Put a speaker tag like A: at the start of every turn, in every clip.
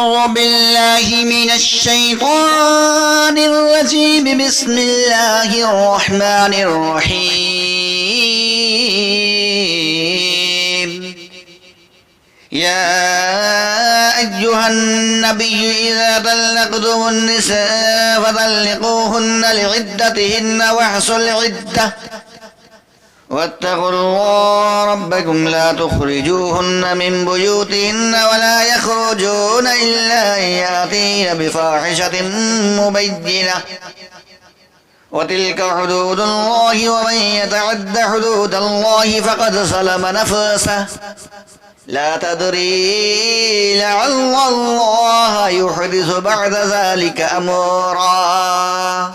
A: أعوذ بالله من الشيطان الرجيم بسم الله الرحمن الرحيم يا أيها النبي إذا طلقتم النساء فطلقوهن لعدتهن واحصوا العدة واتقوا الله ربكم لا تخرجوهن من بيوتهن ولا يخرجون إلا أن يأتين بفاحشة مبينة وتلك حدود الله ومن يتعد حدود الله فقد ظلم نفسه لا تدري لعل الله يحدث بعد ذلك أمرا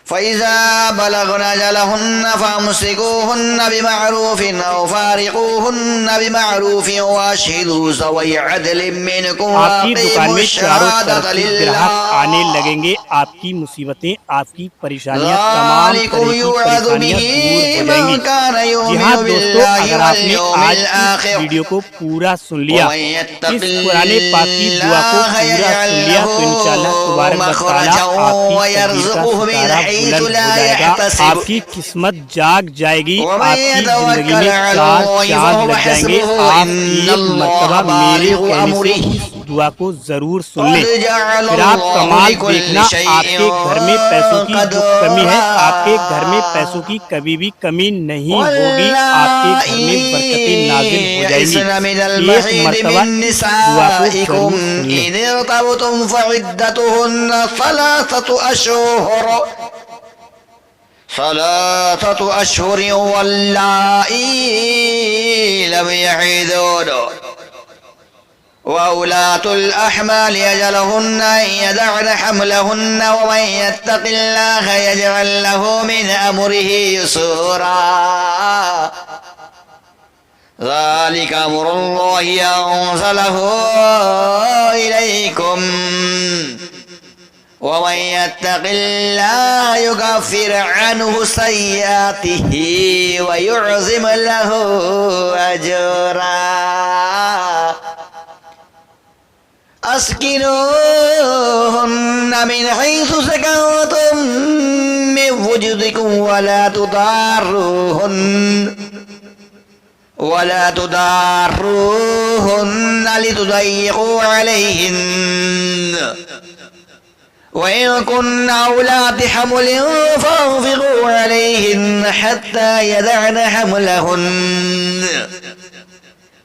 A: فإذا بلغن أجلهن فأمسكوهن بمعروف أو فارقوهن بمعروف وأشهدوا ذوي عدل منكم
B: आपकी दुकान
A: وأقيموا
B: में चारों तरफ
A: الشهادة
B: से
A: لله
B: ग्राहक आने लगेंगे। आपकी मुसीबतें, आपकी परेशानियां, तमाम
A: ذلكم
B: तरह की
A: يوعظ
B: परेशानियां
A: به
B: दूर हो
A: من
B: जाएंगी।
A: كان
B: जी
A: يؤمن
B: हाँ दोस्तों,
A: بالله
B: अगर आपने
A: واليوم
B: आज इस
A: الآخر
B: वीडियो को पूरा सुन लिया,
A: ومن يتق
B: इस कुरान पाक की दुआ को
A: الله
B: पूरा
A: يجعل
B: सुन लिया,
A: له
B: तो इंशाअल्लाह तबारक व तआला
A: مخرجا
B: आपकी तकदीर का
A: ويرزقه من
B: सितारा
A: حيث
B: बुलंद हो
A: لا
B: जाएगा,
A: يحتسب
B: आपकी किस्मत जाग जाएगी,
A: ومن
B: आपकी जिंदगी
A: يتوكل
B: में
A: على
B: चार
A: الله
B: चांद
A: فهو
B: लग जाएंगे।
A: حسبه
B: आप
A: إن
B: एक मर्तबा
A: الله
B: मेरे
A: بالغ
B: कहने से
A: أمره
B: इस दुआ को जरूर सुन
A: قد
B: लें,
A: جعل
B: फिर आप
A: الله
B: कमाल
A: لكل
B: देखना।
A: شيء
B: आपके घर में पैसों की जो कमी है, आपके घर में
A: قدرا
B: पैसों की कभी भी कमी नहीं होगी, आपके घर में बरकतें नाजिल हो जाएंगी।
A: يئسن من
B: एक
A: المحيض
B: मर्तबा
A: من
B: इस दुआ को
A: نسائكم
B: जरूर सुन लें।
A: إن ارتبتم فعدتهن ثلاثة أشهر واللائي لم يحيضن وأولاة الأحمال أجلهن أن يدعن حملهن ومن يتق الله يجعل له من أمره يسرا ذلك أمر الله أنزله إليكم ومن يتق الله يكفر عنه سيئاته ويعظم له أجرا أسكنوهن من حيث سكنتم من وجدكم ولا تضاروهن لتضيقوا عليهن وإن كن أولاد حمل فأنفقوا عليهن حتى يدعن حملهن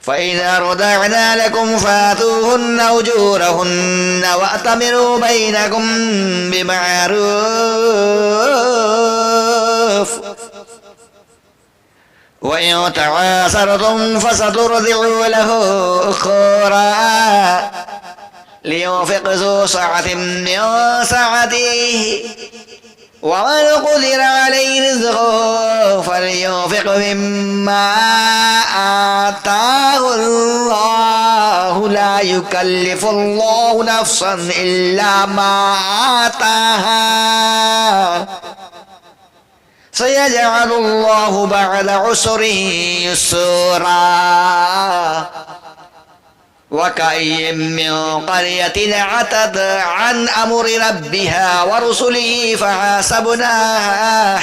A: فإذا رضعنا لكم فآتوهن أجورهن وأتمروا بينكم بمعروف وإن تعاسرتم فسترضع له أخرى لينفق ذو سعة من سعته ومن قدر عليه رزقه فلينفق مما آتاه الله لا يكلف الله نفسا إلا ما آتاها سيجعل الله بعد عسر يسرا وكأي من قرية عتت عن أمر ربها ورسله فحاسبناها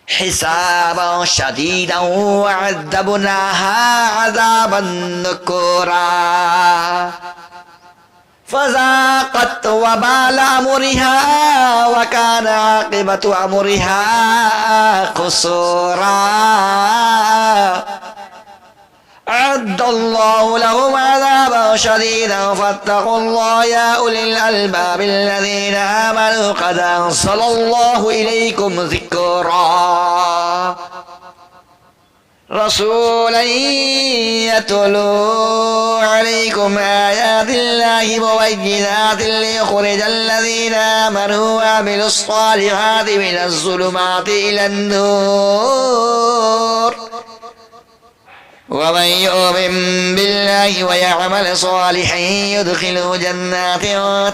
A: حسابا شديدا وعذبناها عذابا نكرا فذاقت وبال أمرها وكان عاقبة أمرها خسرا أعد الله لهم عذابا شديدا فاتقوا الله يا أولي الألباب الذين آمنوا قد أنزل الله إليكم ذكرا رسولا يتلو عليكم آيات الله مبينات ليخرج الذين آمنوا وعملوا الصالحات من الظلمات إلى النور ومن يؤمن بالله ويعمل صالحا يدخله جنات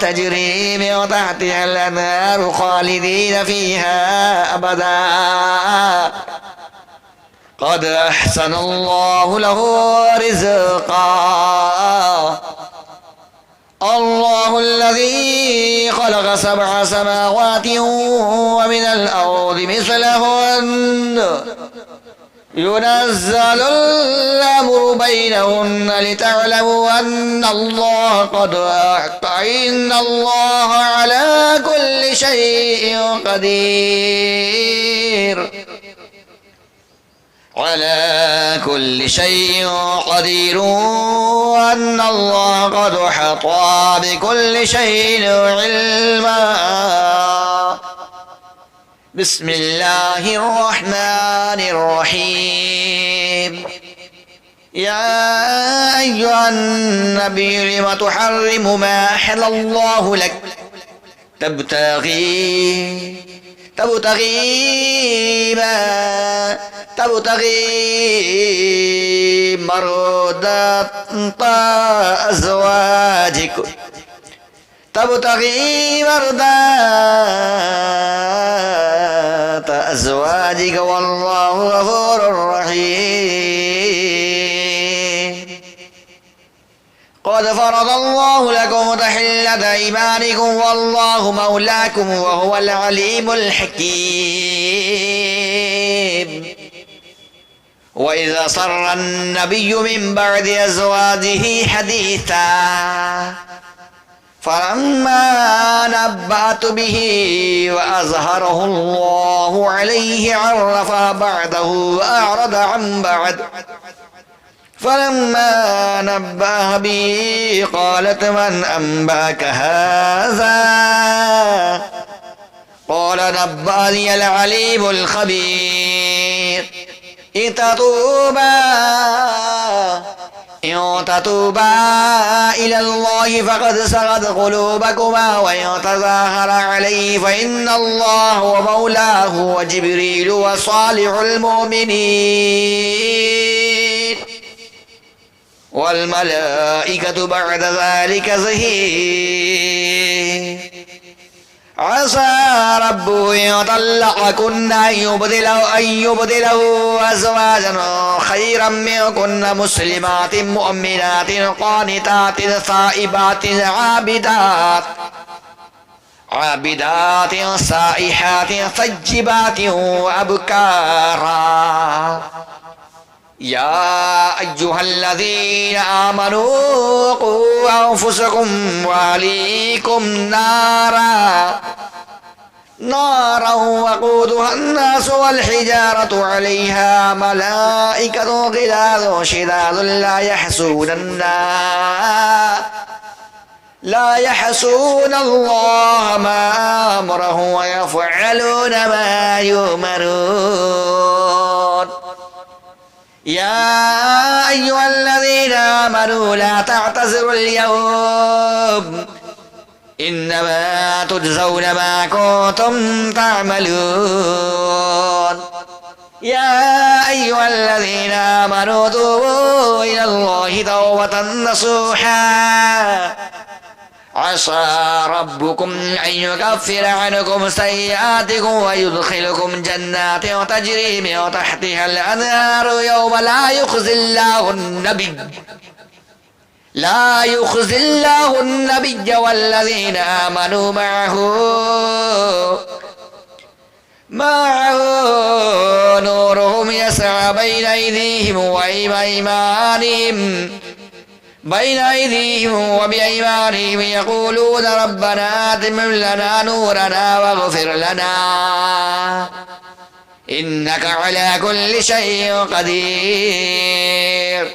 A: تجري من تحتها الأنهار خالدين فيها أبدا قد أحسن الله له رزقا الله الذي خلق 7 سماوات ومن الأرض مثلهن ينزل الأمر بينهن لتعلموا أن الله على كل شيء قدير على كل شيء قدير وأن الله قد أحاط بكل شيء علما بسم الله الرحمن الرحيم يا أيها النبي لم تحرم ما أحل الله لك تبتغي مرضات أزواجك والله غفور رحيم قد فرض الله لكم تحلة أيمانكم والله مولاكم وهو العليم الحكيم وإذا صر النبي من بعد أزواجه حديثا فلما نبأت به وأظهره الله عليه عرف بعده وأعرض عن بعد فلما نبأها به قالت من أنبأك هذا قال نبأني العليم الخبير إن تتوبا إلى الله فقد سغت قلوبكما وإن تظاهر عليه فإن الله هو مولاه وجبريل وصالح المؤمنين والملائكة بعد ذلك ظهير عسى ربه إن طلقكن أن يبدله أزواجا خيرا منكن مسلمات مؤمنات قانتات ثائبات عابدات سائحات ثيبات وأبكارا يا أيها الذين آمنوا قوا أنفسكم وأهليكم نارا وقودها الناس والحجارة عليها ملائكة غلاظ شداد لا يحسون الله ما أمره ويفعلون ما يؤمرون يا أيها الذين آمنوا لا تعتذروا اليوم إنما تجزون ما كنتم تعملون يا أيها الذين آمنوا توبوا إلى الله توبة نصوحا عسى ربكم أن يكفر عنكم سيئاتكم ويدخلكم جنات تجري من تحتها الأنهار يوم لا يخزي الله النبي والذين آمنوا معه نورهم يسعى بين أيديهم وبأيمانهم يقولون ربنا أتمم لنا نورنا واغفر لنا إنك على كل شيء قدير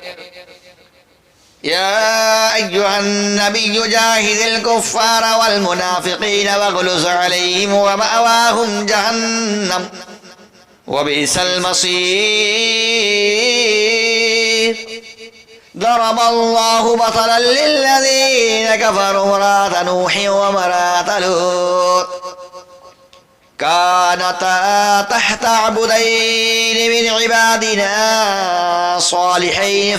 A: يا أيها النبي جاهد الكفار والمنافقين واغلظ عليهم ومأواهم جهنم وبئس المصير ضرب الله مثلا للذين كفروا امرأة نوح وامرأة لوط كانتا تحت عبدين من عبادنا صالحين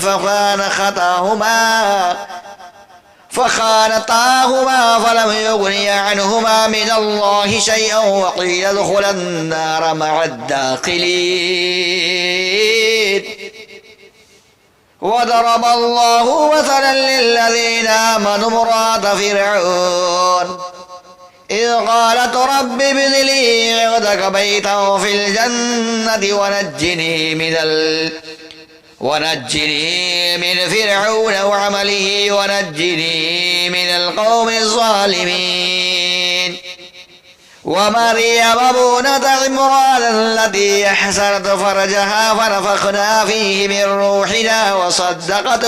A: فخانتاهما فلم يغني عنهما من الله شيئا وقيل ادخلا النار مع الداخلين وضرب الله مثلا للذين آمنوا امرأة فرعون إذ قالت رب ابن لي عندك بيتا في الجنة ونجني من فرعون وعمله ونجني من القوم الظالمين ومريم ابنة عمران التي أحسنت فرجها فنفخنا فيه من روحنا وصدقت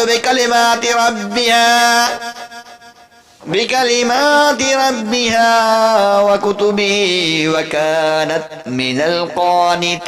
A: بكلمات ربها وكتبه وكانت من القانتين